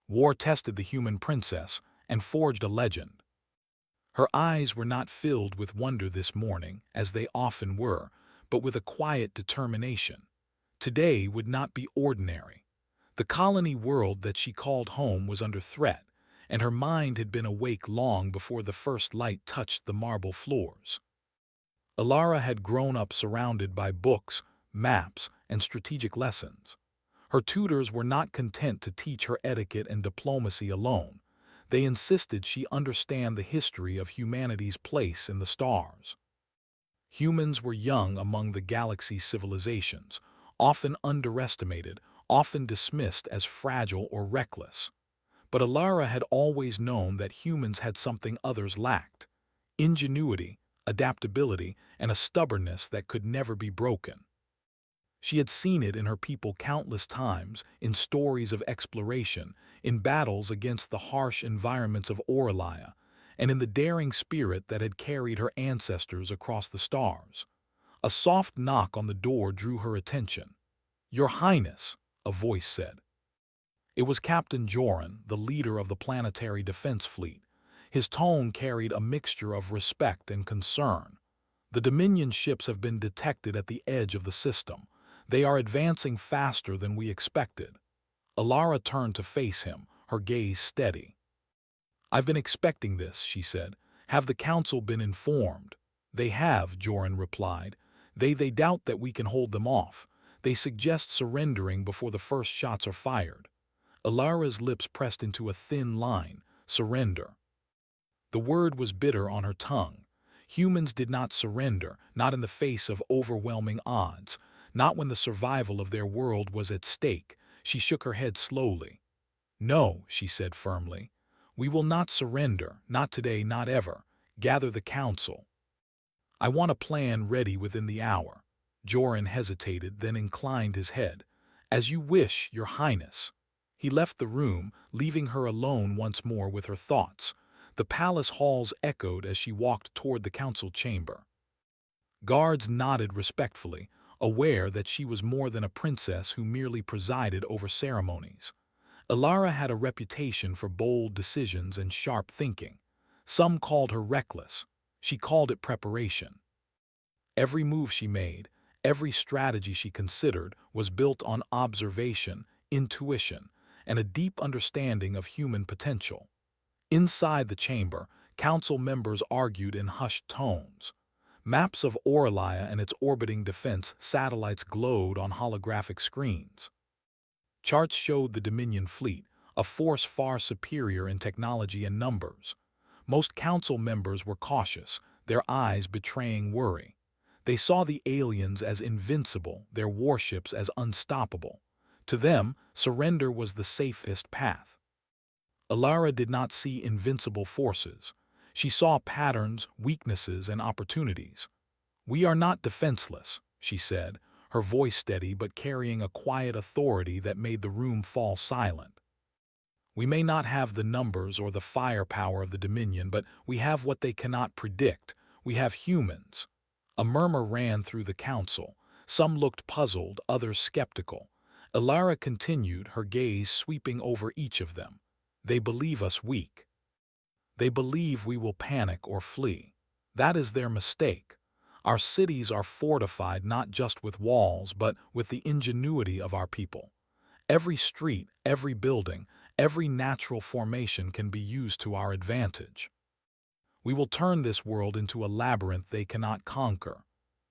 War tested the human princess and forged a legend. Her eyes were not filled with wonder this morning, as they often were, but with a quiet determination. Today would not be ordinary. The colony world that she called home was under threat, and her mind had been awake long before the first light touched the marble floors. Alara had grown up surrounded by books, maps, and strategic lessons. Her tutors were not content to teach her etiquette and diplomacy alone. They insisted she understand the history of humanity's place in the stars. Humans were young among the galaxy's civilizations, often underestimated, often dismissed as fragile or reckless. But Alara had always known that humans had something others lacked: ingenuity, adaptability, and a stubbornness that could never be broken. She had seen it in her people countless times, in stories of exploration, in battles against the harsh environments of Oralia, and in the daring spirit that had carried her ancestors across the stars. A soft knock on the door drew her attention. "Your Highness," a voice said. It was Captain Joran, the leader of the planetary defense fleet. His tone carried a mixture of respect and concern. "The Dominion ships have been detected at the edge of the system. They are advancing faster than we expected." Alara turned to face him, her gaze steady. "I've been expecting this," she said. "Have the Council been informed?" "They have," Joran replied. They doubt that we can hold them off. They suggest surrendering before the first shots are fired." Alara's lips pressed into a thin line: surrender. The word was bitter on her tongue. Humans did not surrender, not in the face of overwhelming odds, not when the survival of their world was at stake. She shook her head slowly. "No," she said firmly. "We will not surrender, not today, not ever. Gather the council." "I want a plan ready within the hour." Joran hesitated, then inclined his head. "As you wish, Your Highness." He left the room, leaving her alone once more with her thoughts. The palace halls echoed as she walked toward the council chamber. Guards nodded respectfully, aware that she was more than a princess who merely presided over ceremonies. Alara had a reputation for bold decisions and sharp thinking. Some called her reckless. She called it preparation. Every move she made, every strategy she considered, was built on observation, intuition, and a deep understanding of human potential. Inside the chamber, council members argued in hushed tones. Maps of Oralia and its orbiting defense satellites glowed on holographic screens. Charts showed the Dominion fleet, a force far superior in technology and numbers. Most council members were cautious, their eyes betraying worry. They saw the aliens as invincible, their warships as unstoppable. To them, surrender was the safest path. Alara did not see invincible forces. She saw patterns, weaknesses, and opportunities. "We are not defenseless," she said, her voice steady but carrying a quiet authority that made the room fall silent. "We may not have the numbers or the firepower of the Dominion, but we have what they cannot predict. We have humans." A murmur ran through the council. Some looked puzzled, others skeptical. Alara continued, her gaze sweeping over each of them. "They believe us weak. They believe we will panic or flee. That is their mistake. Our cities are fortified not just with walls, but with the ingenuity of our people. Every street, every building, every natural formation can be used to our advantage. We will turn this world into a labyrinth they cannot conquer."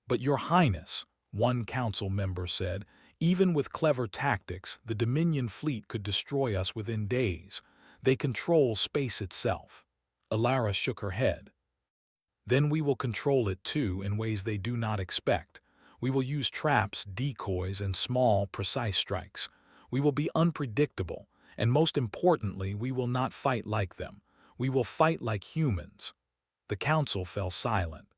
"But Your Highness," one council member said, "even with clever tactics, the Dominion fleet could destroy us within days. They control space itself." Alara shook her head. "Then we will control it too in ways they do not expect. We will use traps, decoys, and small, precise strikes. We will be unpredictable, and most importantly, we will not fight like them. We will fight like humans." The council fell silent.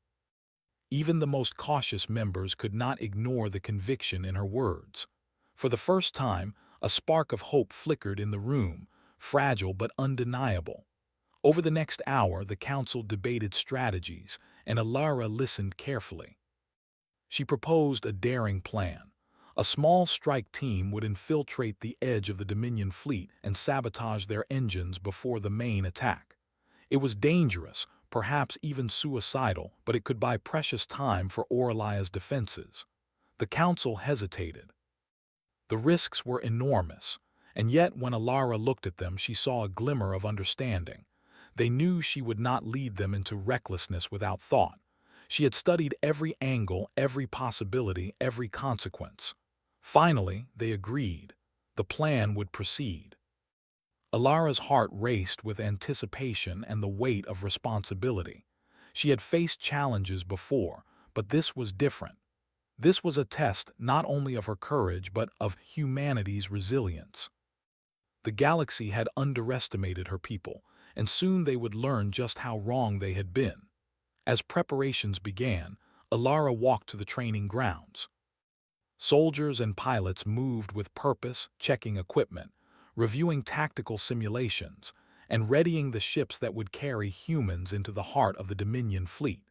Even the most cautious members could not ignore the conviction in her words. For the first time, a spark of hope flickered in the room, fragile but undeniable. Over the next hour, the council debated strategies, and Alara listened carefully. She proposed a daring plan, A small strike team would infiltrate the edge of the Dominion fleet and sabotage their engines before the main attack. It was dangerous, perhaps even suicidal, but it could buy precious time for Orlia's defenses. The council hesitated. The risks were enormous, and yet when Alara looked at them she saw a glimmer of understanding. They knew she would not lead them into recklessness without thought. She had studied every angle, every possibility, every consequence. Finally, they agreed. The plan would proceed. Alara's heart raced with anticipation and the weight of responsibility. She had faced challenges before, but this was different. This was a test not only of her courage but of humanity's resilience. The galaxy had underestimated her people, and soon they would learn just how wrong they had been. As preparations began, Alara walked to the training grounds. Soldiers and pilots moved with purpose, checking equipment, reviewing tactical simulations, and readying the ships that would carry humans into the heart of the Dominion fleet.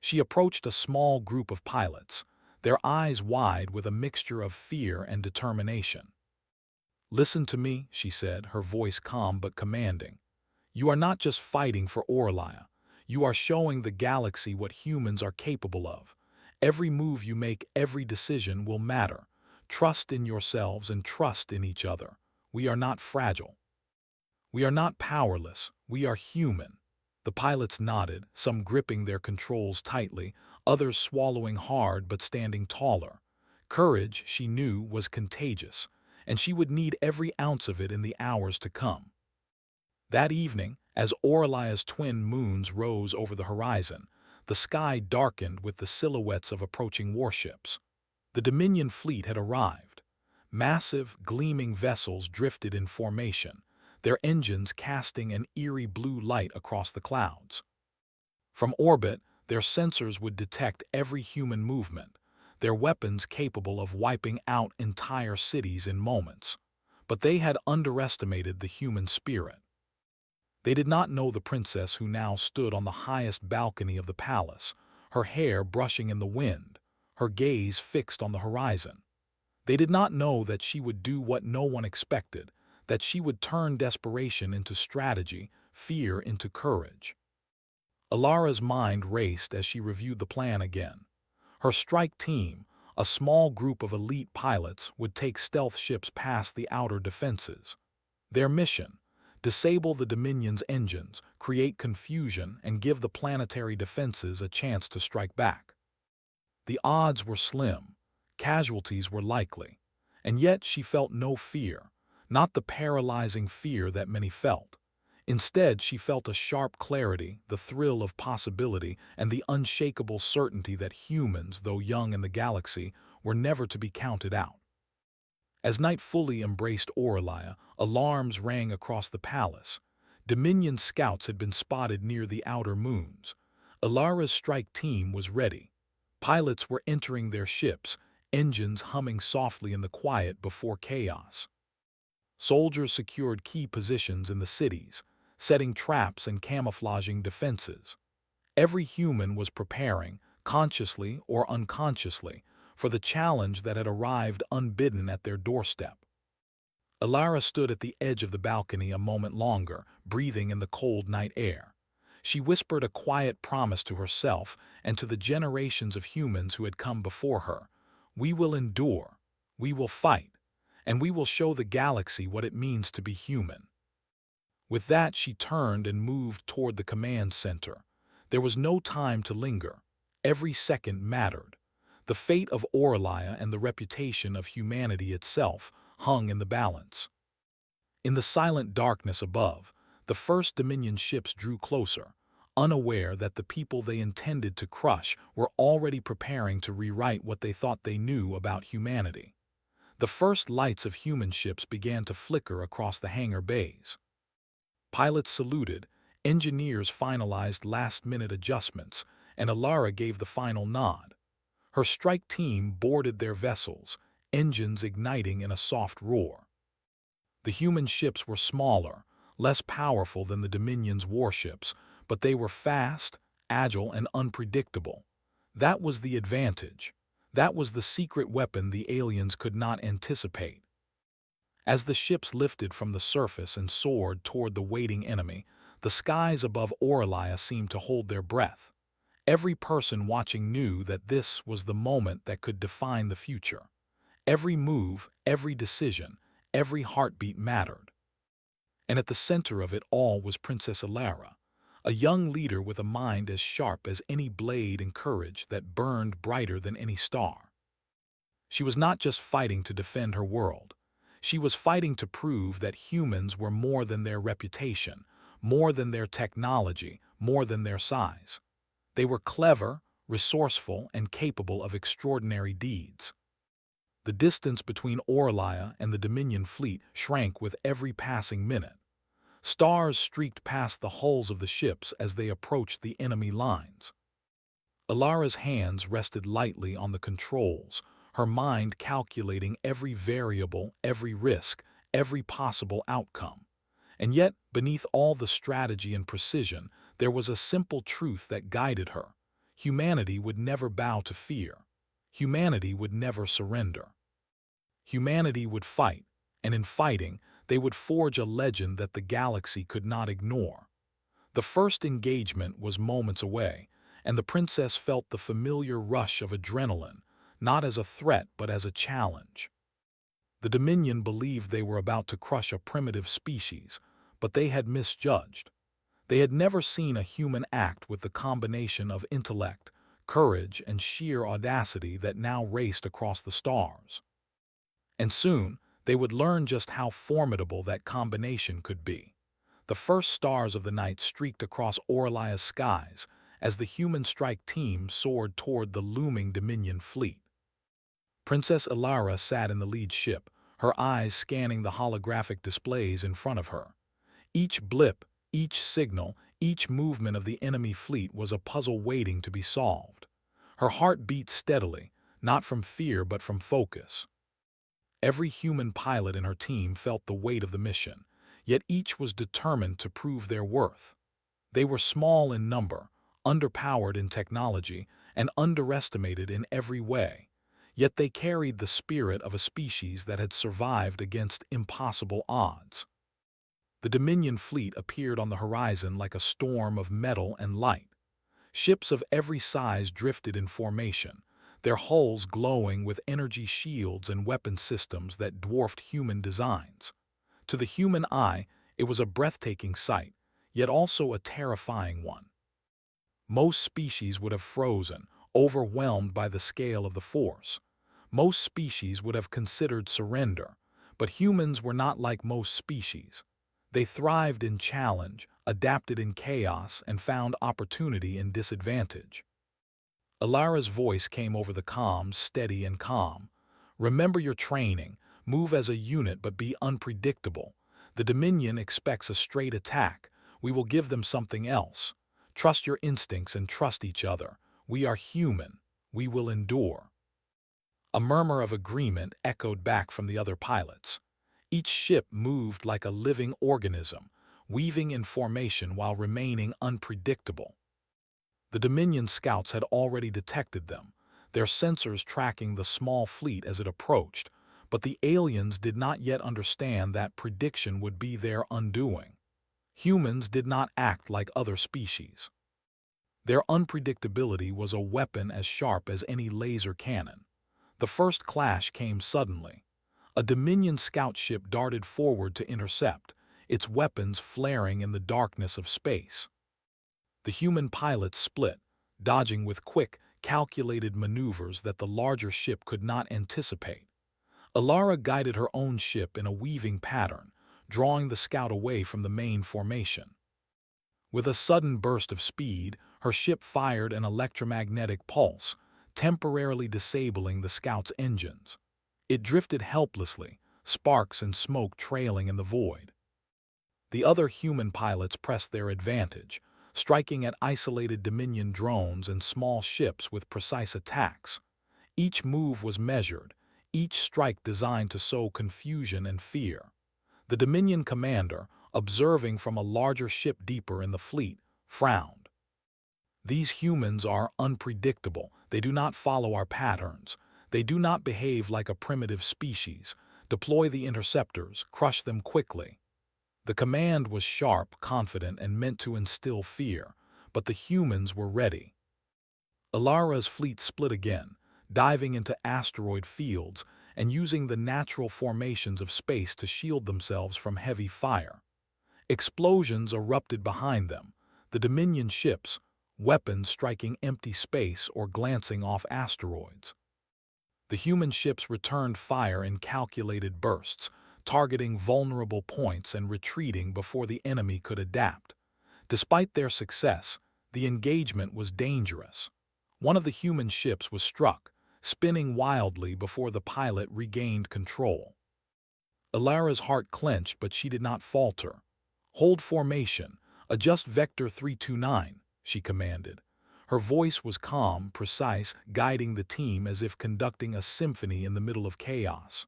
She approached a small group of pilots, their eyes wide with a mixture of fear and determination. "Listen to me," she said, her voice calm but commanding. "You are not just fighting for Orlia. You are showing the galaxy what humans are capable of. Every move you make, every decision will matter. Trust in yourselves and trust in each other. We are not fragile. We are not powerless. We are human." The pilots nodded, some gripping their controls tightly, others swallowing hard but standing taller. Courage, she knew, was contagious, and she would need every ounce of it in the hours to come. That evening, as Orlia's twin moons rose over the horizon, the sky darkened with the silhouettes of approaching warships. The Dominion fleet had arrived. Massive, gleaming vessels drifted in formation, their engines casting an eerie blue light across the clouds. From orbit, their sensors would detect every human movement, their weapons capable of wiping out entire cities in moments. But they had underestimated the human spirit. They did not know the princess who now stood on the highest balcony of the palace, her hair brushing in the wind, her gaze fixed on the horizon. They did not know that she would do what no one expected, that she would turn desperation into strategy, fear into courage. Alara's mind raced as she reviewed the plan again. Her strike team, a small group of elite pilots, would take stealth ships past the outer defenses. Their mission: disable the Dominion's engines, create confusion, and give the planetary defenses a chance to strike back. The odds were slim, casualties were likely, and yet she felt no fear, not the paralyzing fear that many felt. Instead, she felt a sharp clarity, the thrill of possibility, and the unshakable certainty that humans, though young in the galaxy, were never to be counted out. As night fully embraced Orlia, alarms rang across the palace. Dominion scouts had been spotted near the outer moons. Alara's strike team was ready. Pilots were entering their ships, engines humming softly in the quiet before chaos. Soldiers secured key positions in the cities, setting traps and camouflaging defenses. Every human was preparing, consciously or unconsciously, for the challenge that had arrived unbidden at their doorstep. Alara stood at the edge of the balcony a moment longer, breathing in the cold night air. She whispered a quiet promise to herself and to the generations of humans who had come before her. "We will endure, we will fight, and we will show the galaxy what it means to be human." With that, she turned and moved toward the command center. There was no time to linger. Every second mattered. The fate of Orlia and the reputation of humanity itself hung in the balance. In the silent darkness above, the first Dominion ships drew closer, unaware that the people they intended to crush were already preparing to rewrite what they thought they knew about humanity. The first lights of human ships began to flicker across the hangar bays. Pilots saluted, engineers finalized last-minute adjustments, and Alara gave the final nod. Her strike team boarded their vessels, engines igniting in a soft roar. The human ships were smaller, less powerful than the Dominion's warships, but they were fast, agile, and unpredictable. That was the advantage. That was the secret weapon the aliens could not anticipate. As the ships lifted from the surface and soared toward the waiting enemy, the skies above Orlaia seemed to hold their breath. Every person watching knew that this was the moment that could define the future. Every move, every decision, every heartbeat mattered. And at the center of it all was Princess Alara, a young leader with a mind as sharp as any blade and courage that burned brighter than any star. She was not just fighting to defend her world. She was fighting to prove that humans were more than their reputation, more than their technology, more than their size. They were clever, resourceful, and capable of extraordinary deeds. The distance between Orlaia and the Dominion fleet shrank with every passing minute. Stars streaked past the hulls of the ships as they approached the enemy lines. Alara's hands rested lightly on the controls, her mind calculating every variable, every risk, every possible outcome. And yet, beneath all the strategy and precision, there was a simple truth that guided her. Humanity would never bow to fear. Humanity would never surrender. Humanity would fight, and in fighting, they would forge a legend that the galaxy could not ignore. The first engagement was moments away, and the princess felt the familiar rush of adrenaline, not as a threat but as a challenge. The Dominion believed they were about to crush a primitive species, but they had misjudged. They had never seen a human act with the combination of intellect, courage, and sheer audacity that now raced across the stars. And soon, they would learn just how formidable that combination could be. The first stars of the night streaked across Orlaia's skies as the human strike team soared toward the looming Dominion fleet. Princess Alara sat in the lead ship, her eyes scanning the holographic displays in front of her. Each blip, each signal, each movement of the enemy fleet was a puzzle waiting to be solved. Her heart beat steadily, not from fear but from focus. Every human pilot in her team felt the weight of the mission, yet each was determined to prove their worth. They were small in number, underpowered in technology, and underestimated in every way. Yet they carried the spirit of a species that had survived against impossible odds. The Dominion fleet appeared on the horizon like a storm of metal and light. Ships of every size drifted in formation, their hulls glowing with energy shields and weapon systems that dwarfed human designs. To the human eye, it was a breathtaking sight, yet also a terrifying one. Most species would have frozen, overwhelmed by the scale of the force. Most species would have considered surrender, but humans were not like most species. They thrived in challenge, adapted in chaos, and found opportunity in disadvantage. Alara's voice came over the comms, steady and calm. Remember your training, move as a unit but be unpredictable. The Dominion expects a straight attack. We will give them something else. Trust your instincts and trust each other. We are human. We will endure. A murmur of agreement echoed back from the other pilots. Each ship moved like a living organism, weaving in formation while remaining unpredictable. The Dominion scouts had already detected them, their sensors tracking the small fleet as it approached, but the aliens did not yet understand that prediction would be their undoing. Humans did not act like other species. Their unpredictability was a weapon as sharp as any laser cannon. The first clash came suddenly. A Dominion scout ship darted forward to intercept, its weapons flaring in the darkness of space. The human pilots split, dodging with quick, calculated maneuvers that the larger ship could not anticipate. Alara guided her own ship in a weaving pattern, drawing the scout away from the main formation. With a sudden burst of speed, her ship fired an electromagnetic pulse, temporarily disabling the scout's engines. It drifted helplessly, sparks and smoke trailing in the void. The other human pilots pressed their advantage, striking at isolated Dominion drones and small ships with precise attacks. Each move was measured, each strike designed to sow confusion and fear. The Dominion commander, observing from a larger ship deeper in the fleet, frowned. These humans are unpredictable. They do not follow our patterns. They do not behave like a primitive species. Deploy the interceptors, crush them quickly." The command was sharp, confident, and meant to instill fear, but the humans were ready. Alara's fleet split again, diving into asteroid fields and using the natural formations of space to shield themselves from heavy fire. Explosions erupted behind them, the Dominion ships, weapons striking empty space or glancing off asteroids. The human ships returned fire in calculated bursts, targeting vulnerable points and retreating before the enemy could adapt. Despite their success, the engagement was dangerous. One of the human ships was struck, spinning wildly before the pilot regained control. Alara's heart clenched, but she did not falter. "Hold formation. Adjust Vector 329, she commanded. Her voice was calm, precise, guiding the team as if conducting a symphony in the middle of chaos.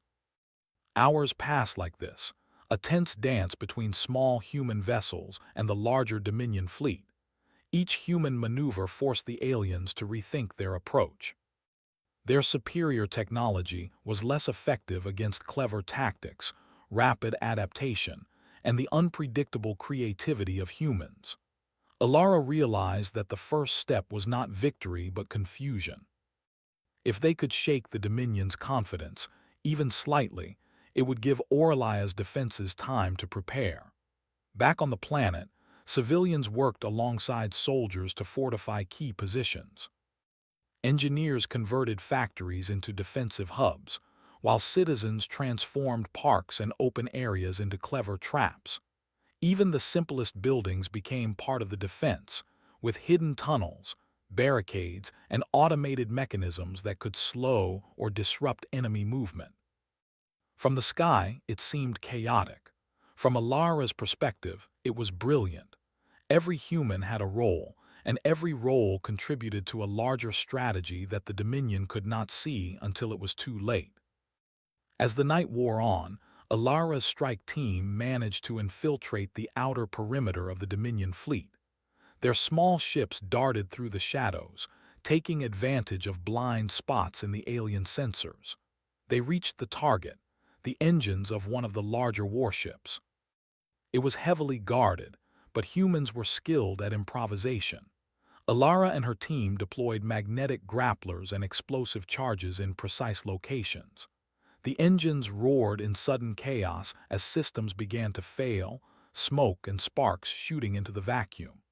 Hours passed like this, a tense dance between small human vessels and the larger Dominion fleet. Each human maneuver forced the aliens to rethink their approach. Their superior technology was less effective against clever tactics, rapid adaptation, and the unpredictable creativity of humans. Alara realized that the first step was not victory but confusion. If they could shake the Dominion's confidence, even slightly, it would give Orlia's defenses time to prepare. Back on the planet, civilians worked alongside soldiers to fortify key positions. Engineers converted factories into defensive hubs, while citizens transformed parks and open areas into clever traps. Even the simplest buildings became part of the defense, with hidden tunnels, barricades, and automated mechanisms that could slow or disrupt enemy movement. From the sky, it seemed chaotic. From Alara's perspective, it was brilliant. Every human had a role, and every role contributed to a larger strategy that the Dominion could not see until it was too late. As the night wore on, Alara's strike team managed to infiltrate the outer perimeter of the Dominion fleet. Their small ships darted through the shadows, taking advantage of blind spots in the alien sensors. They reached the target, the engines of one of the larger warships. It was heavily guarded, but humans were skilled at improvisation. Alara and her team deployed magnetic grapplers and explosive charges in precise locations. The engines roared in sudden chaos as systems began to fail, smoke and sparks shooting into the vacuum.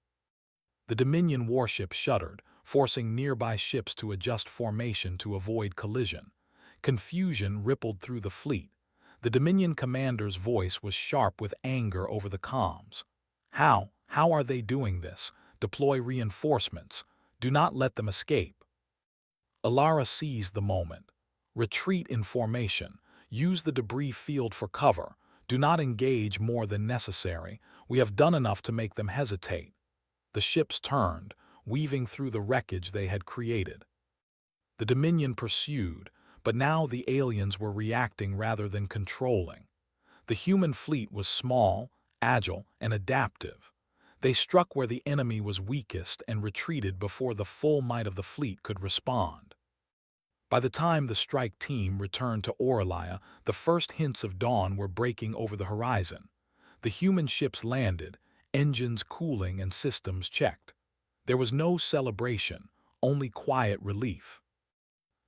The Dominion warship shuddered, forcing nearby ships to adjust formation to avoid collision. Confusion rippled through the fleet. The Dominion commander's voice was sharp with anger over the comms. How are they doing this? Deploy reinforcements. Do not let them escape." Alara seized the moment. "Retreat in formation. Use the debris field for cover. Do not engage more than necessary. We have done enough to make them hesitate." The ships turned, weaving through the wreckage they had created. The Dominion pursued, but now the aliens were reacting rather than controlling. The human fleet was small, agile, and adaptive. They struck where the enemy was weakest and retreated before the full might of the fleet could respond. By the time the strike team returned to Orlia, the first hints of dawn were breaking over the horizon. The human ships landed, engines cooling and systems checked. There was no celebration, only quiet relief.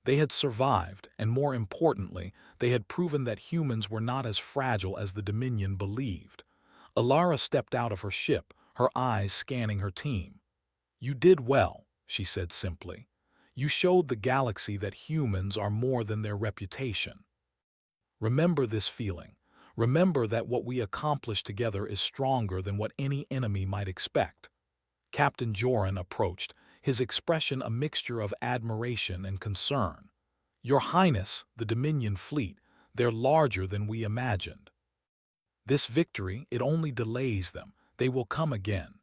They had survived, and more importantly, they had proven that humans were not as fragile as the Dominion believed. Alara stepped out of her ship, her eyes scanning her team. "You did well," she said simply. "You showed the galaxy that humans are more than their reputation. Remember this feeling. Remember that what we accomplish together is stronger than what any enemy might expect." Captain Joran approached, his expression a mixture of admiration and concern. "Your Highness, the Dominion fleet, they're larger than we imagined. This victory, it only delays them. They will come again."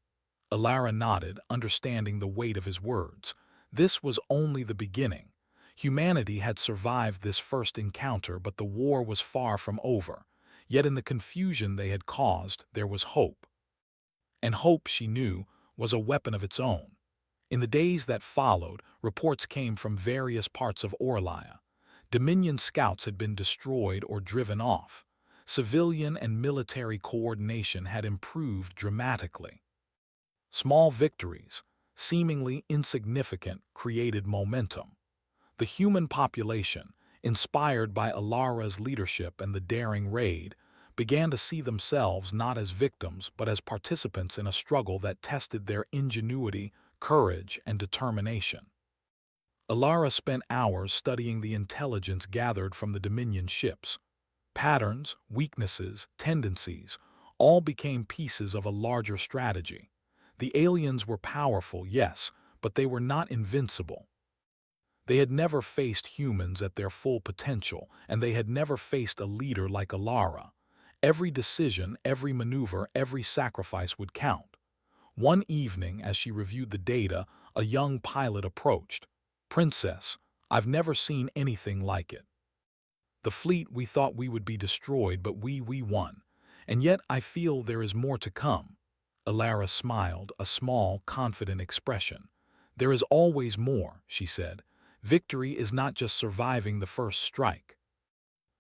Alara nodded, understanding the weight of his words. This was only the beginning. Humanity had survived this first encounter, but the war was far from over. Yet in the confusion they had caused, there was hope. And hope, she knew, was a weapon of its own. In the days that followed, reports came from various parts of Orlia. Dominion scouts had been destroyed or driven off. Civilian and military coordination had improved dramatically. Small victories, seemingly insignificant, created momentum. The human population, inspired by Alara's leadership and the daring raid, began to see themselves not as victims but as participants in a struggle that tested their ingenuity, courage, and determination. Alara spent hours studying the intelligence gathered from the Dominion ships. Patterns, weaknesses, tendencies, all became pieces of a larger strategy. The aliens were powerful, yes, but they were not invincible. They had never faced humans at their full potential, and they had never faced a leader like Alara. Every decision, every maneuver, every sacrifice would count. One evening, as she reviewed the data, a young pilot approached. "Princess, I've never seen anything like it. The fleet, we thought we would be destroyed, but we won. And yet I feel there is more to come." Alara smiled, a small, confident expression. "There is always more," she said. "Victory is not just surviving the first strike.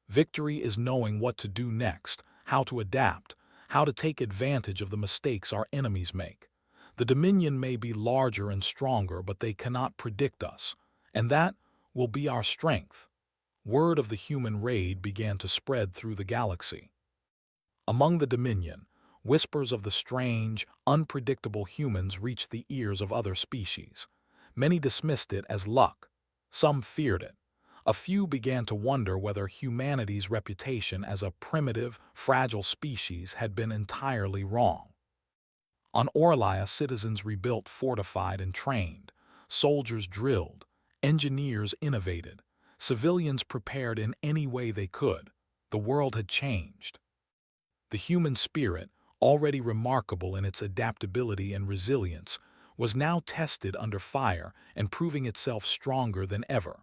Victory is knowing what to do next, how to adapt, how to take advantage of the mistakes our enemies make. The Dominion may be larger and stronger, but they cannot predict us, and that will be our strength." Word of the human raid began to spread through the galaxy. Among the Dominion, whispers of the strange, unpredictable humans reached the ears of other species. Many dismissed it as luck. Some feared it. A few began to wonder whether humanity's reputation as a primitive, fragile species had been entirely wrong. On Orlia, citizens rebuilt, fortified, and trained. Soldiers drilled. Engineers innovated. Civilians prepared in any way they could. The world had changed. The human spirit, already remarkable in its adaptability and resilience, was now tested under fire and proving itself stronger than ever.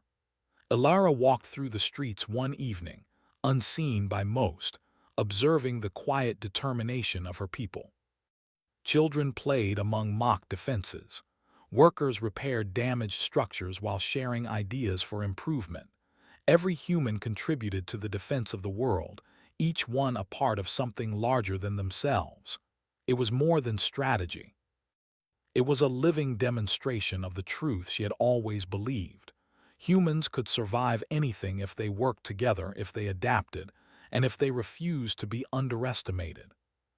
Alara walked through the streets one evening, unseen by most, observing the quiet determination of her people. Children played among mock defenses. Workers repaired damaged structures while sharing ideas for improvement. Every human contributed to the defense of the world, each one a part of something larger than themselves. It was more than strategy. It was a living demonstration of the truth she had always believed. Humans could survive anything if they worked together, if they adapted, and if they refused to be underestimated.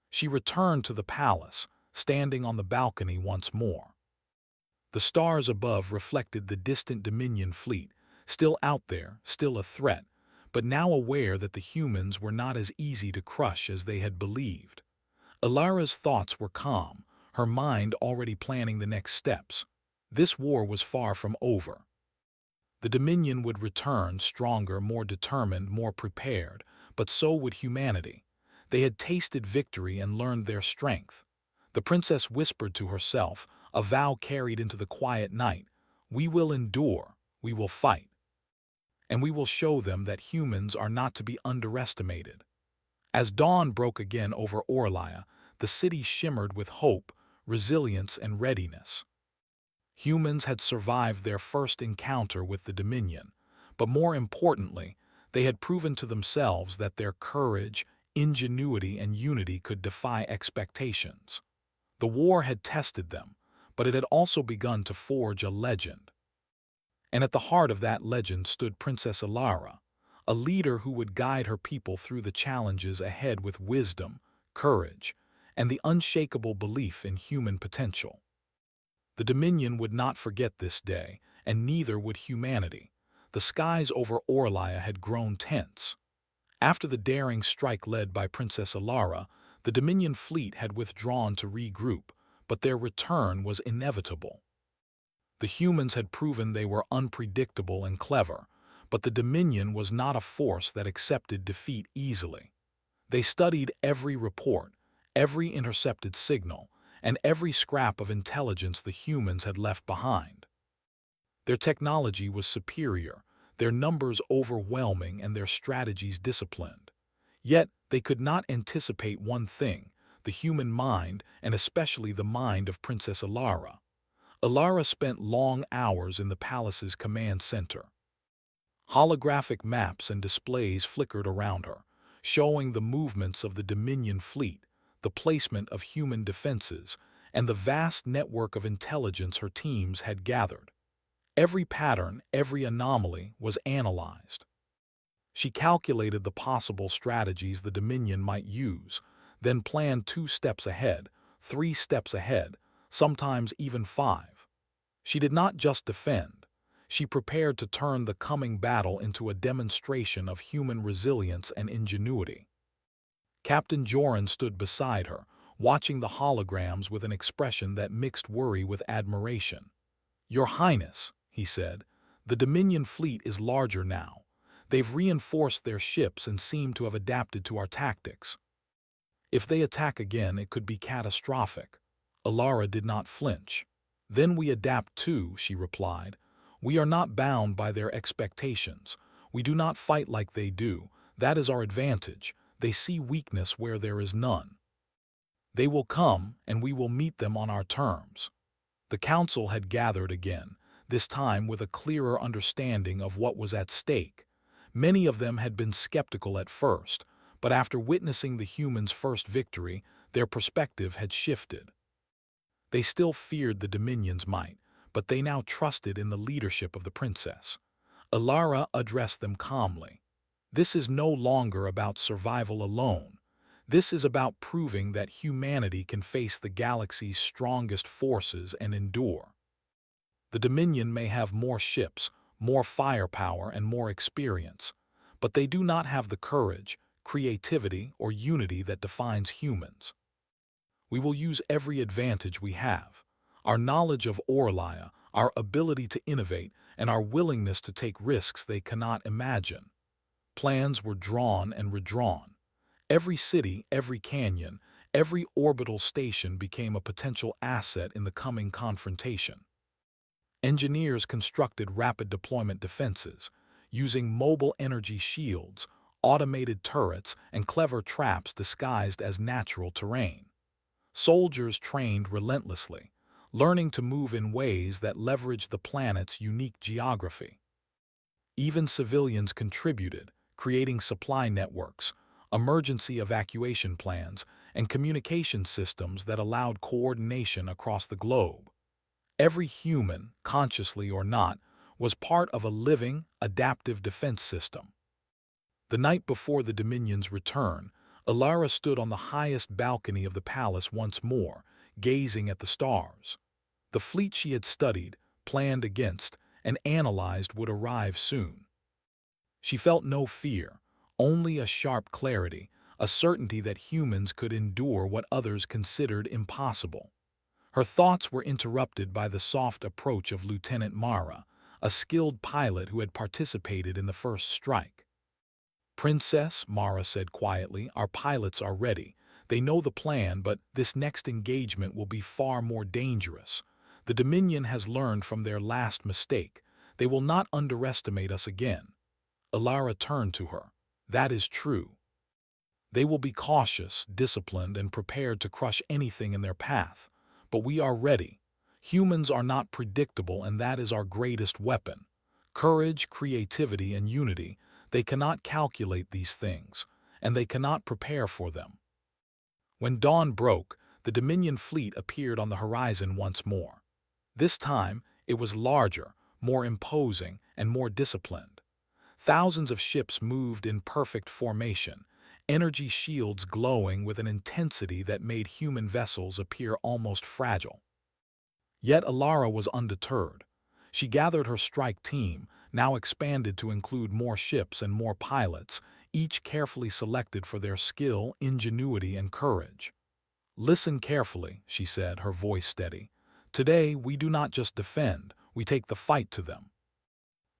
She returned to the palace, standing on the balcony once more. The stars above reflected the distant Dominion fleet, still out there, still a threat, but now aware that the humans were not as easy to crush as they had believed. Alara's thoughts were calm, her mind already planning the next steps. This war was far from over. The Dominion would return stronger, more determined, more prepared, but so would humanity. They had tasted victory and learned their strength. The princess whispered to herself, a vow carried into the quiet night: "We will endure, we will fight. And we will show them that humans are not to be underestimated." As dawn broke again over Orlia, the city shimmered with hope, resilience, and readiness. Humans had survived their first encounter with the Dominion, but more importantly, they had proven to themselves that their courage, ingenuity, and unity could defy expectations. The war had tested them, but it had also begun to forge a legend. And at the heart of that legend stood Princess Alara, a leader who would guide her people through the challenges ahead with wisdom, courage, and the unshakable belief in human potential. The Dominion would not forget this day, and neither would humanity. The skies over Orlia had grown tense. After the daring strike led by Princess Alara, the Dominion fleet had withdrawn to regroup, but their return was inevitable. The humans had proven they were unpredictable and clever, but the Dominion was not a force that accepted defeat easily. They studied every report, every intercepted signal, and every scrap of intelligence the humans had left behind. Their technology was superior, their numbers overwhelming, and their strategies disciplined. Yet they could not anticipate one thing: the human mind, and especially the mind of Princess Alara. Alara spent long hours in the palace's command center. Holographic maps and displays flickered around her, showing the movements of the Dominion fleet, the placement of human defenses, and the vast network of intelligence her teams had gathered. Every pattern, every anomaly was analyzed. She calculated the possible strategies the Dominion might use, then planned 2 steps ahead, 3 steps ahead, sometimes even 5. She did not just defend. She prepared to turn the coming battle into a demonstration of human resilience and ingenuity. Captain Joran stood beside her, watching the holograms with an expression that mixed worry with admiration. "Your Highness," he said, "the Dominion fleet is larger now. They've reinforced their ships and seem to have adapted to our tactics. If they attack again, it could be catastrophic." Alara did not flinch. "Then we adapt too," she replied. "We are not bound by their expectations. We do not fight like they do. That is our advantage. They see weakness where there is none. They will come, and we will meet them on our terms." The council had gathered again, this time with a clearer understanding of what was at stake. Many of them had been skeptical at first, but after witnessing the humans' first victory, their perspective had shifted. They still feared the Dominion's might, but they now trusted in the leadership of the princess. Alara addressed them calmly. "This is no longer about survival alone. This is about proving that humanity can face the galaxy's strongest forces and endure. The Dominion may have more ships, more firepower, and more experience, but they do not have the courage, creativity, or unity that defines humans. We will use every advantage we have. Our knowledge of Orlia, our ability to innovate, and our willingness to take risks they cannot imagine." Plans were drawn and redrawn. Every city, every canyon, every orbital station became a potential asset in the coming confrontation. Engineers constructed rapid deployment defenses, using mobile energy shields, automated turrets, and clever traps disguised as natural terrain. Soldiers trained relentlessly, learning to move in ways that leveraged the planet's unique geography. Even civilians contributed, creating supply networks, emergency evacuation plans, and communication systems that allowed coordination across the globe. Every human, consciously or not, was part of a living, adaptive defense system. The night before the Dominion's return, Alara stood on the highest balcony of the palace once more, gazing at the stars. The fleet she had studied, planned against, and analyzed would arrive soon. She felt no fear, only a sharp clarity, a certainty that humans could endure what others considered impossible. Her thoughts were interrupted by the soft approach of Lieutenant Mara, a skilled pilot who had participated in the first strike. "Princess," Mara said quietly, "our pilots are ready. They know the plan, but this next engagement will be far more dangerous. The Dominion has learned from their last mistake. They will not underestimate us again." Alara turned to her. "That is true. They will be cautious, disciplined, and prepared to crush anything in their path. But we are ready. Humans are not predictable, and that is our greatest weapon. Courage, creativity, and unity. They cannot calculate these things, and they cannot prepare for them." When dawn broke, the Dominion fleet appeared on the horizon once more. This time, it was larger, more imposing, and more disciplined. Thousands of ships moved in perfect formation, energy shields glowing with an intensity that made human vessels appear almost fragile. Yet Alara was undeterred. She gathered her strike team, now expanded to include more ships and more pilots, each carefully selected for their skill, ingenuity, and courage. "Listen carefully," she said, her voice steady. "Today, we do not just defend, we take the fight to them.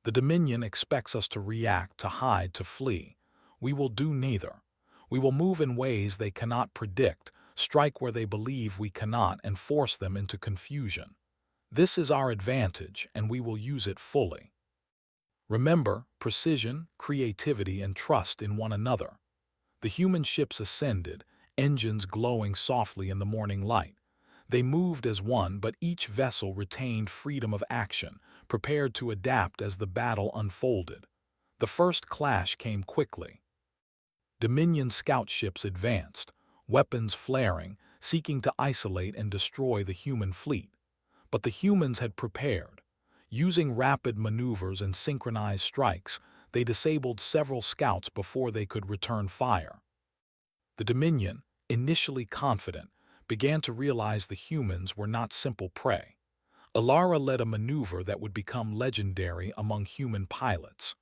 The Dominion expects us to react, to hide, to flee. We will do neither. We will move in ways they cannot predict, strike where they believe we cannot, and force them into confusion. This is our advantage, and we will use it fully. Remember, precision, creativity, and trust in one another." The human ships ascended, engines glowing softly in the morning light. They moved as one, but each vessel retained freedom of action, prepared to adapt as the battle unfolded. The first clash came quickly. Dominion scout ships advanced, weapons flaring, seeking to isolate and destroy the human fleet. But the humans had prepared. Using rapid maneuvers and synchronized strikes, they disabled several scouts before they could return fire. The Dominion, initially confident, began to realize the humans were not simple prey. Alara led a maneuver that would become legendary among human pilots.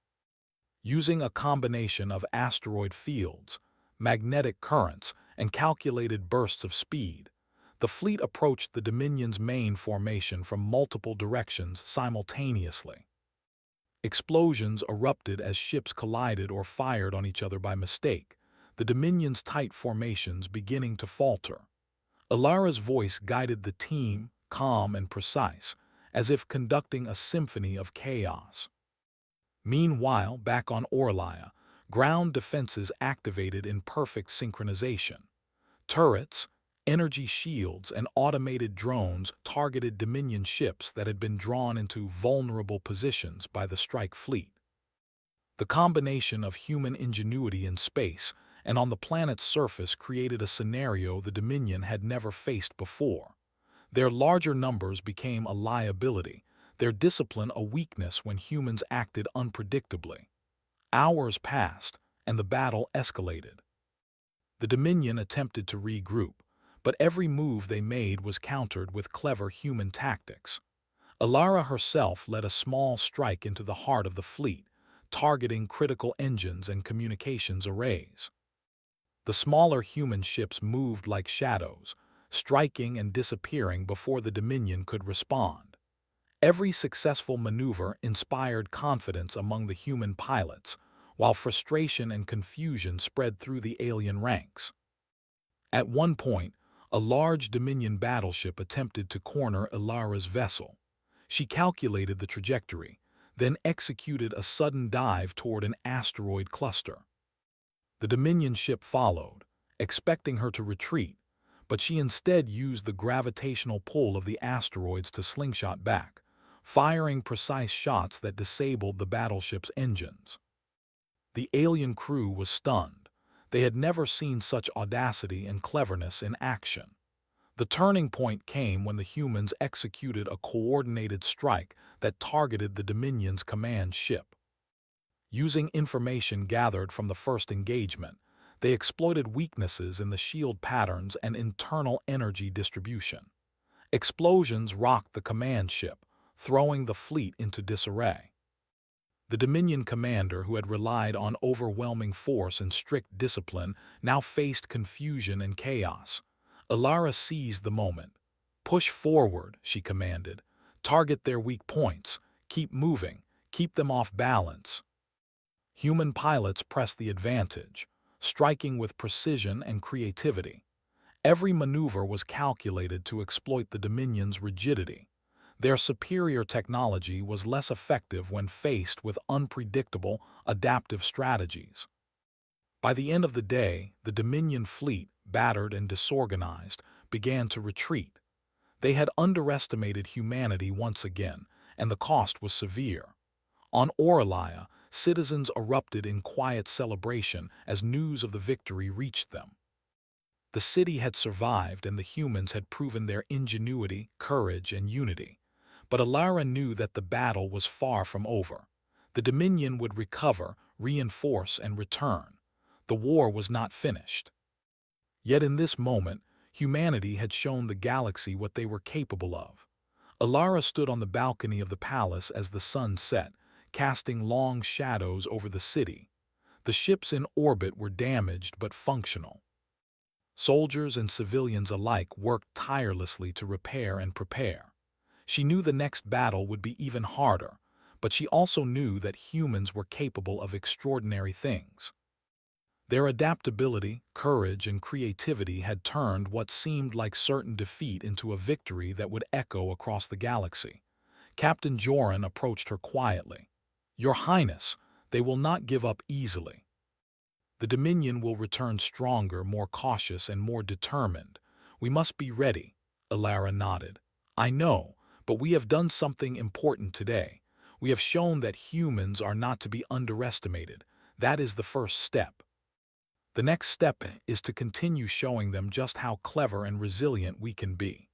Using a combination of asteroid fields, magnetic currents, and calculated bursts of speed, the fleet approached the Dominion's main formation from multiple directions simultaneously. Explosions erupted as ships collided or fired on each other by mistake, the Dominion's tight formations beginning to falter. Alara's voice guided the team, calm and precise, as if conducting a symphony of chaos. Meanwhile, back on Orlia, ground defenses activated in perfect synchronization. Turrets, energy shields, and automated drones targeted Dominion ships that had been drawn into vulnerable positions by the strike fleet. The combination of human ingenuity in space and on the planet's surface created a scenario the Dominion had never faced before. Their larger numbers became a liability, their discipline a weakness when humans acted unpredictably. Hours passed, and the battle escalated. The Dominion attempted to regroup, but every move they made was countered with clever human tactics. Alara herself led a small strike into the heart of the fleet, targeting critical engines and communications arrays. The smaller human ships moved like shadows, striking and disappearing before the Dominion could respond. Every successful maneuver inspired confidence among the human pilots, while frustration and confusion spread through the alien ranks. At one point, a large Dominion battleship attempted to corner Alara's vessel. She calculated the trajectory, then executed a sudden dive toward an asteroid cluster. The Dominion ship followed, expecting her to retreat, but she instead used the gravitational pull of the asteroids to slingshot back, firing precise shots that disabled the battleship's engines. The alien crew was stunned. They had never seen such audacity and cleverness in action. The turning point came when the humans executed a coordinated strike that targeted the Dominion's command ship. Using information gathered from the first engagement, they exploited weaknesses in the shield patterns and internal energy distribution. Explosions rocked the command ship, throwing the fleet into disarray. The Dominion commander, who had relied on overwhelming force and strict discipline, now faced confusion and chaos. Alara seized the moment. "Push forward," she commanded. "Target their weak points. Keep moving. Keep them off balance." Human pilots pressed the advantage, striking with precision and creativity. Every maneuver was calculated to exploit the Dominion's rigidity. Their superior technology was less effective when faced with unpredictable, adaptive strategies. By the end of the day, the Dominion fleet, battered and disorganized, began to retreat. They had underestimated humanity once again, and the cost was severe. On Orlia, citizens erupted in quiet celebration as news of the victory reached them. The city had survived and the humans had proven their ingenuity, courage, and unity. But Alara knew that the battle was far from over. The Dominion would recover, reinforce, and return. The war was not finished. Yet in this moment, humanity had shown the galaxy what they were capable of. Alara stood on the balcony of the palace as the sun set, casting long shadows over the city. The ships in orbit were damaged but functional. Soldiers and civilians alike worked tirelessly to repair and prepare. She knew the next battle would be even harder, but she also knew that humans were capable of extraordinary things. Their adaptability, courage, and creativity had turned what seemed like certain defeat into a victory that would echo across the galaxy. Captain Joran approached her quietly. "Your Highness, they will not give up easily. The Dominion will return stronger, more cautious, and more determined. We must be ready." Alara nodded. "I know, but we have done something important today. We have shown that humans are not to be underestimated. That is the first step. The next step is to continue showing them just how clever and resilient we can be.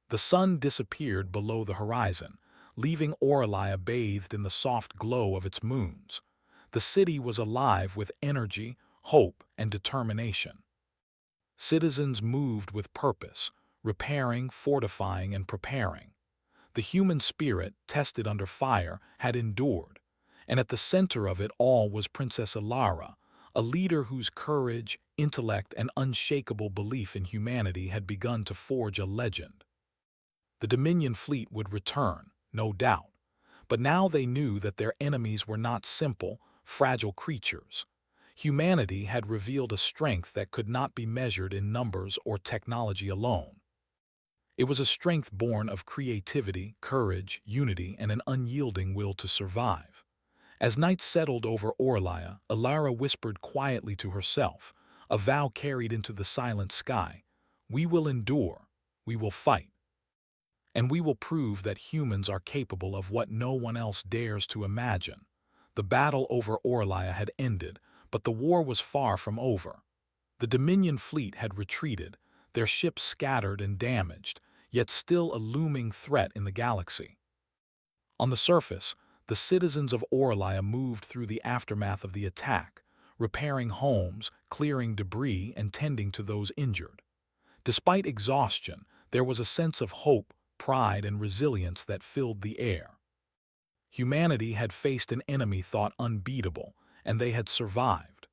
The sun disappeared below the horizon, leaving Orlia bathed in the soft glow of its moons. The city was alive with energy, hope, and determination. Citizens moved with purpose, repairing, fortifying, and preparing. The human spirit, tested under fire, had endured, and at the center of it all was Princess Alara, a leader whose courage, intellect, and unshakable belief in humanity had begun to forge a legend. The Dominion fleet would return, no doubt, but now they knew that their enemies were not simple, fragile creatures. Humanity had revealed a strength that could not be measured in numbers or technology alone. It was a strength born of creativity, courage, unity, and an unyielding will to survive. As night settled over Orlia, Alara whispered quietly to herself, a vow carried into the silent sky: "We will endure, we will fight, and we will prove that humans are capable of what no one else dares to imagine." The battle over Orlia had ended, but the war was far from over. The Dominion fleet had retreated, their ships scattered and damaged, yet still a looming threat in the galaxy. On the surface, the citizens of Orlia moved through the aftermath of the attack, repairing homes, clearing debris, and tending to those injured. Despite exhaustion, there was a sense of hope, pride, and resilience that filled the air. Humanity had faced an enemy thought unbeatable, and they had survived.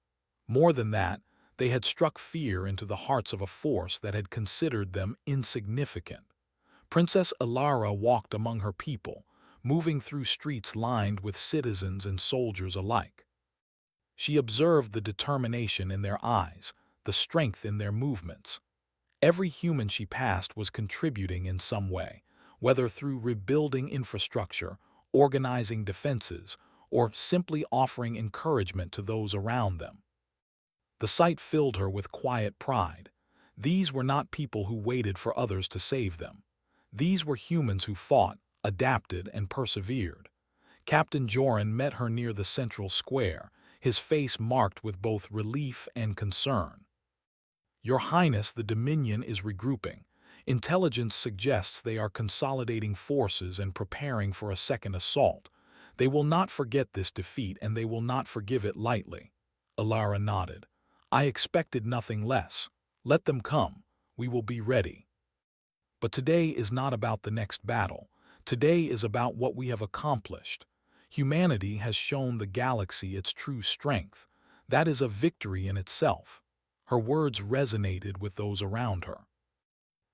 More than that, they had struck fear into the hearts of a force that had considered them insignificant. Princess Alara walked among her people, moving through streets lined with citizens and soldiers alike. She observed the determination in their eyes, the strength in their movements. Every human she passed was contributing in some way, whether through rebuilding infrastructure, organizing defenses, or simply offering encouragement to those around them. The sight filled her with quiet pride. These were not people who waited for others to save them. These were humans who fought, adapted, and persevered. Captain Joran met her near the central square, his face marked with both relief and concern. "Your Highness, the Dominion is regrouping. Intelligence suggests they are consolidating forces and preparing for a second assault. They will not forget this defeat, and they will not forgive it lightly." Alara nodded. "I expected nothing less. Let them come. We will be ready." But today is not about the next battle. Today is about what we have accomplished. Humanity has shown the galaxy its true strength. That is a victory in itself. Her words resonated with those around her.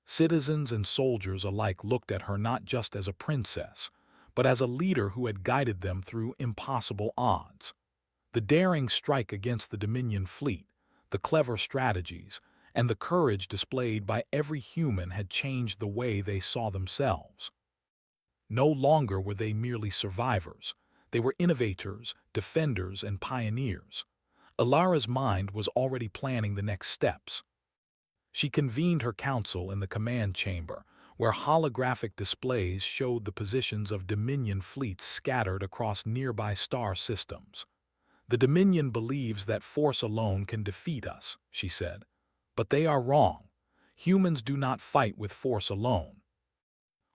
Citizens and soldiers alike looked at her not just as a princess, but as a leader who had guided them through impossible odds. The daring strike against the Dominion fleet, the clever strategies, and the courage displayed by every human had changed the way they saw themselves. No longer were they merely survivors. They were innovators, defenders, and pioneers. Alara's mind was already planning the next steps. She convened her council in the command chamber, where holographic displays showed the positions of Dominion fleets scattered across nearby star systems. "The Dominion believes that force alone can defeat us," she said. "But they are wrong. Humans do not fight with force alone.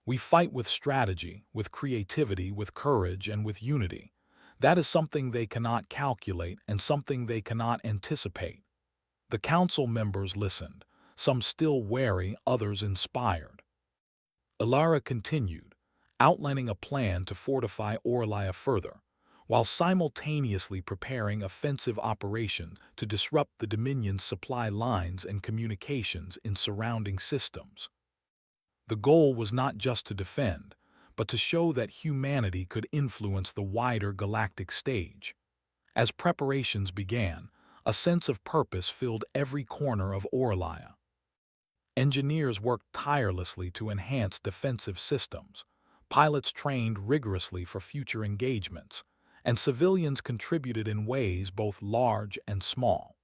We fight with strategy, with creativity, with courage, and with unity. That is something they cannot calculate and something they cannot anticipate." The council members listened, some still wary, others inspired. Alara continued, outlining a plan to fortify Orlia further, while simultaneously preparing offensive operations to disrupt the Dominion's supply lines and communications in surrounding systems. The goal was not just to defend, but to show that humanity could influence the wider galactic stage. As preparations began, a sense of purpose filled every corner of Orlia. Engineers worked tirelessly to enhance defensive systems, pilots trained rigorously for future engagements, and civilians contributed in ways both large and small.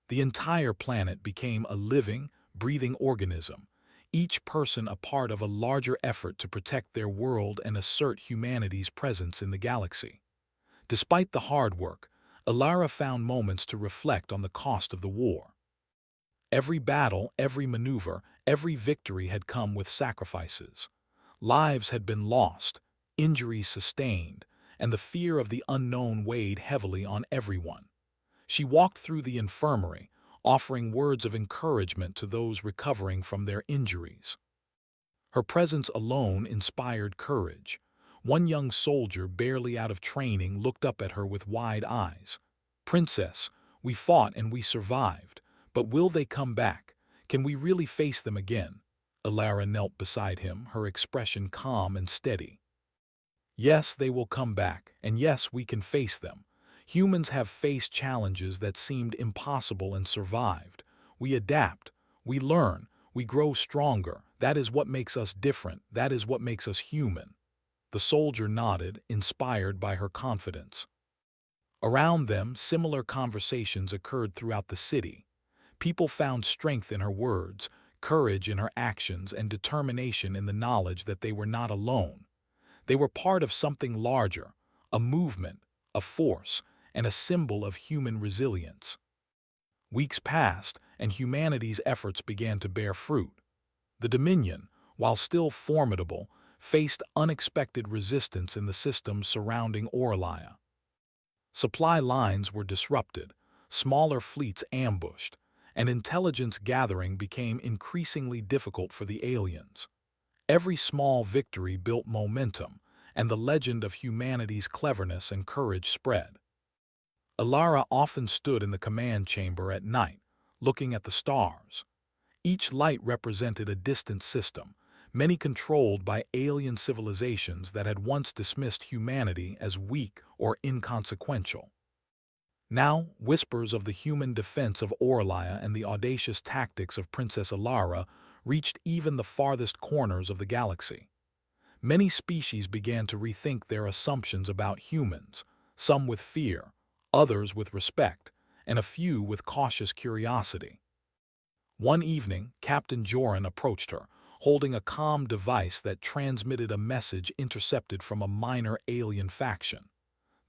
The entire planet became a living, breathing organism, each person a part of a larger effort to protect their world and assert humanity's presence in the galaxy. Despite the hard work, Alara found moments to reflect on the cost of the war. Every battle, every maneuver, every victory had come with sacrifices. Lives had been lost, injuries sustained, and the fear of the unknown weighed heavily on everyone. She walked through the infirmary, offering words of encouragement to those recovering from their injuries. Her presence alone inspired courage. One young soldier, barely out of training, looked up at her with wide eyes. "Princess, we fought and we survived, but will they come back? Can we really face them again?" Alara knelt beside him, her expression calm and steady. "Yes, they will come back, and yes, we can face them. Humans have faced challenges that seemed impossible and survived. We adapt, we learn, we grow stronger. That is what makes us different. That is what makes us human." The soldier nodded, inspired by her confidence. Around them, similar conversations occurred throughout the city. People found strength in her words, courage in her actions, and determination in the knowledge that they were not alone. They were part of something larger, a movement, a force, and a symbol of human resilience. Weeks passed, and humanity's efforts began to bear fruit. The Dominion, while still formidable, faced unexpected resistance in the systems surrounding Orlaya. Supply lines were disrupted, smaller fleets ambushed, and intelligence gathering became increasingly difficult for the aliens. Every small victory built momentum, and the legend of humanity's cleverness and courage spread. Alara often stood in the command chamber at night, looking at the stars. Each light represented a distant system, many controlled by alien civilizations that had once dismissed humanity as weak or inconsequential. Now, whispers of the human defense of Orlaya and the audacious tactics of Princess Alara reached even the farthest corners of the galaxy. Many species began to rethink their assumptions about humans, some with fear, others with respect, and a few with cautious curiosity. One evening, Captain Joran approached her, holding a comm device that transmitted a message intercepted from a minor alien faction.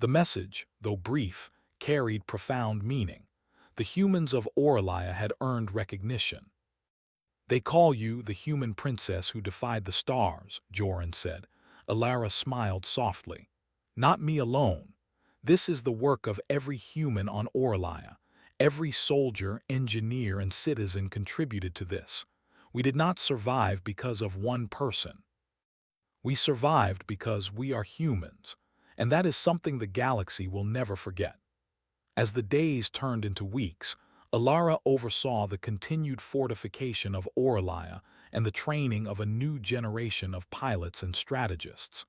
The message, though brief, carried profound meaning. The humans of Orlaya had earned recognition. "They call you the human princess who defied the stars," Joran said. Alara smiled softly. "Not me alone. This is the work of every human on Orlaya. Every soldier, engineer, and citizen contributed to this. We did not survive because of one person. We survived because we are humans, and that is something the galaxy will never forget." As the days turned into weeks, Alara oversaw the continued fortification of Orlaya and the training of a new generation of pilots and strategists.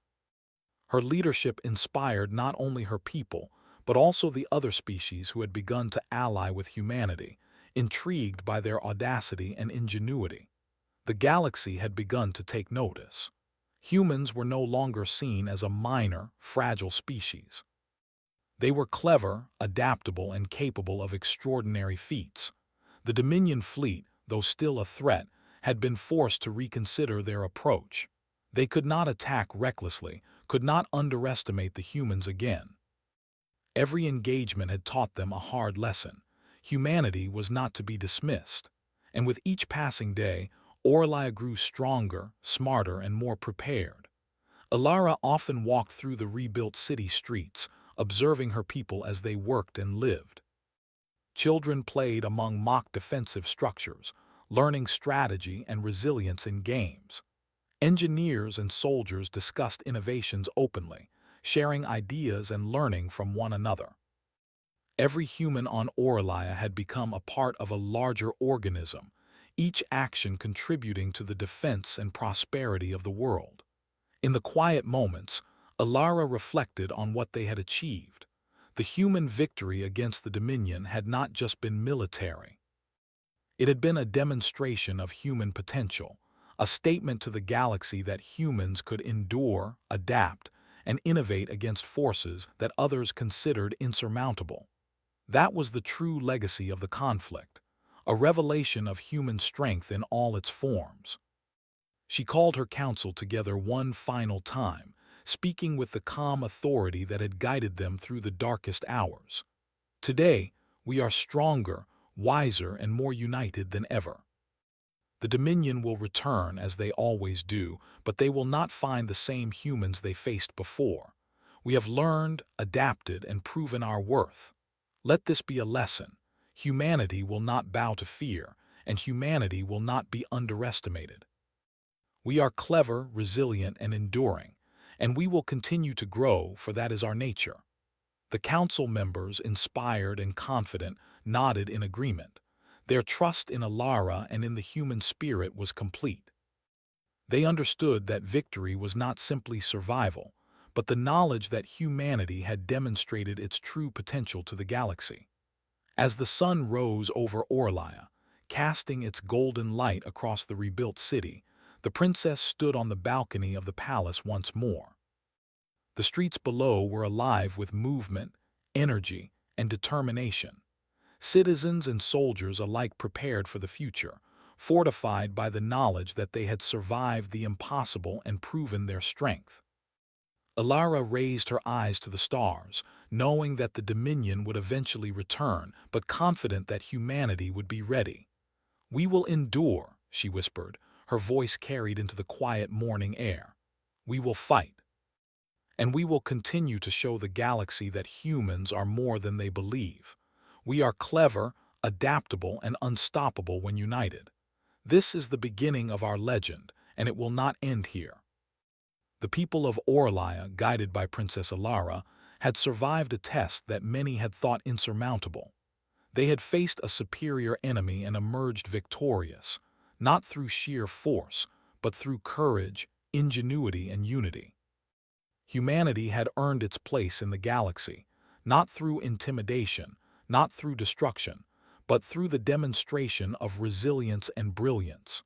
Her leadership inspired not only her people, but also the other species who had begun to ally with humanity, intrigued by their audacity and ingenuity. The galaxy had begun to take notice. Humans were no longer seen as a minor, fragile species. They were clever, adaptable, and capable of extraordinary feats. The Dominion fleet, though still a threat, had been forced to reconsider their approach. They could not attack recklessly, could not underestimate the humans again. Every engagement had taught them a hard lesson. Humanity was not to be dismissed. And with each passing day, Orlaya grew stronger, smarter, and more prepared. Alara often walked through the rebuilt city streets, observing her people as they worked and lived. Children played among mock defensive structures, learning strategy and resilience in games. Engineers and soldiers discussed innovations openly, sharing ideas and learning from one another. Every human on Orlaya had become a part of a larger organism, each action contributing to the defense and prosperity of the world. In the quiet moments, Alara reflected on what they had achieved. The human victory against the Dominion had not just been military. It had been a demonstration of human potential, a statement to the galaxy that humans could endure, adapt, and innovate against forces that others considered insurmountable. That was the true legacy of the conflict, a revelation of human strength in all its forms. She called her council together one final time, speaking with the calm authority that had guided them through the darkest hours. Today, we are stronger, wiser, and more united than ever. The Dominion will return as they always do, but they will not find the same humans they faced before. We have learned, adapted, and proven our worth. Let this be a lesson. Humanity will not bow to fear, and humanity will not be underestimated. We are clever, resilient, and enduring, and we will continue to grow, for that is our nature. The council members, inspired and confident, nodded in agreement. Their trust in Alara and in the human spirit was complete. They understood that victory was not simply survival, but the knowledge that humanity had demonstrated its true potential to the galaxy. As the sun rose over Orlaya, casting its golden light across the rebuilt city, the princess stood on the balcony of the palace once more. The streets below were alive with movement, energy, and determination. Citizens and soldiers alike prepared for the future, fortified by the knowledge that they had survived the impossible and proven their strength. Alara raised her eyes to the stars, knowing that the Dominion would eventually return, but confident that humanity would be ready. "We will endure," she whispered, her voice carried into the quiet morning air. "We will fight. And we will continue to show the galaxy that humans are more than they believe. We are clever, adaptable, and unstoppable when united. This is the beginning of our legend, and it will not end here." The people of Orlaya, guided by Princess Alara, had survived a test that many had thought insurmountable. They had faced a superior enemy and emerged victorious, not through sheer force, but through courage, ingenuity, and unity. Humanity had earned its place in the galaxy, not through intimidation, not through destruction, but through the demonstration of resilience and brilliance.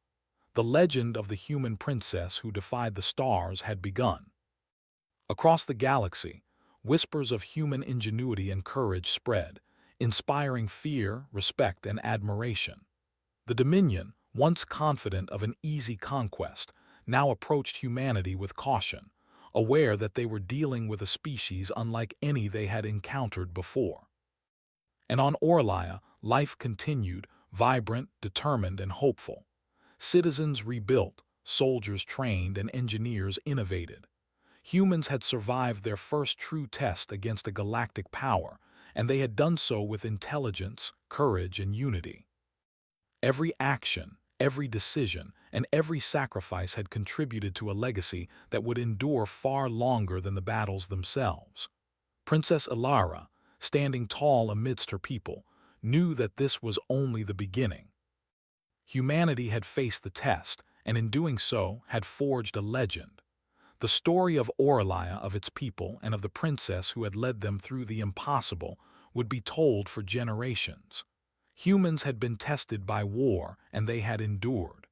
The legend of the human princess who defied the stars had begun. Across the galaxy, whispers of human ingenuity and courage spread, inspiring fear, respect, and admiration. The Dominion, once confident of an easy conquest, now approached humanity with caution, aware that they were dealing with a species unlike any they had encountered before. And on Orlaya, life continued, vibrant, determined, and hopeful. Citizens rebuilt, soldiers trained, and engineers innovated. Humans had survived their first true test against a galactic power, and they had done so with intelligence, courage, and unity. Every action, every decision, and every sacrifice had contributed to a legacy that would endure far longer than the battles themselves. Princess Alara, standing tall amidst her people, knew that this was only the beginning. Humanity had faced the test, and in doing so had forged a legend. The story of Orlaya, of its people, and of the princess who had led them through the impossible would be told for generations. Humans had been tested by war, and they had endured.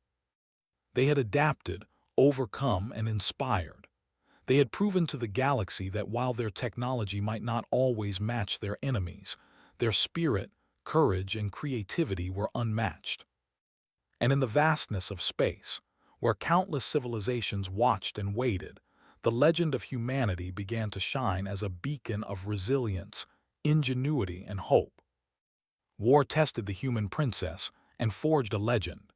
They had adapted, overcome, and inspired. They had proven to the galaxy that while their technology might not always match their enemies, their spirit, courage, and creativity were unmatched. And in the vastness of space, where countless civilizations watched and waited, the legend of humanity began to shine as a beacon of resilience, ingenuity, and hope. War tested the human princess and forged a legend.